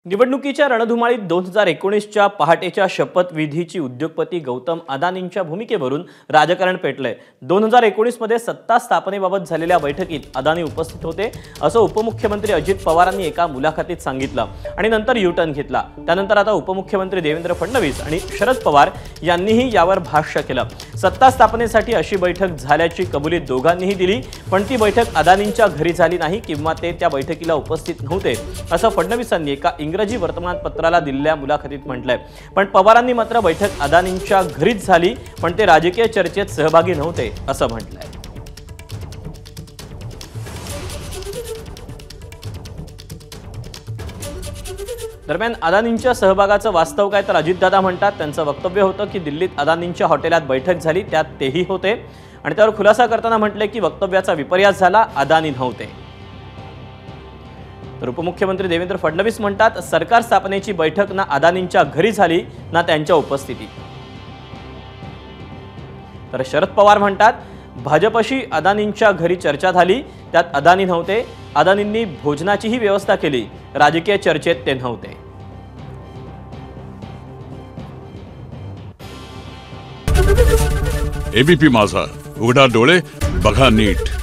निवडणुकीच्या रणधुमाळीत 2019च्या पहाटेच्या शपथविधीची उद्योगपती गौतम अदानींच्या भूमिकेवरून राजकारण पेटलंय। 2019 मध्ये सत्ता स्थापनेबाबत झालेल्या बैठकीत अदानी उपस्थित होते असं उपमुख्यमंत्री अजित पवारांनी एका मुलाखतीत सांगितलं आणि नंतर यू-टर्न घेतला। त्यानंतर आता उपमुख्यमंत्री देवेंद्र फडणवीस आणि शरद पवार यांनीही यावर भाष्य केलं। सत्ता स्थापनेसाठी अशी बैठक झाल्याची कबुली दोघांनीही दिली, पण ती बैठक अदानींच्या घरी झाली नाही किंवा ते त्या बैठकीला उपस्थित नव्हते असं फडणवीसांनी एका इंग्रजी वर्तमानपत्राला दिलेल्या मुलाखतीत म्हटलंय। पण पवारांनी मात्र बैठक अदानींच्या घरीच झाली, पण ते राजकीय चर्चेत सहभागी नव्हते असं म्हटलंय। दरम्यान अदानींच्या सहभागाचं वास्तव काय तर अजितदादा म्हणतात त्यांचं वक्तव्य होतं की दिल्लीत अदानींच्या हॉटेलात बैठक झाली, त्यात तेही होते आणि त्यावर खुलासा करताना म्हटले की वक्तव्याचा विपर्यास झाला, अदानी नव्हते। तर उपमुख्यमंत्री देवेंद्र फडणवीस म्हणतात सरकार स्थापनेची बैठक ना अदानींच्या घरी झाली ना त्यांच्या उपस्थितीत। तर शरद पवार म्हणतात भाजपशी अदानींच्या घरी चर्चा झाली, त्यात अदानी नव्हते, अदानींनी भोजनाचीही व्यवस्था केली, राजकीय चर्चेत ते नव्हते। एबीपी माझा, उघडा डोळे बघा नीट।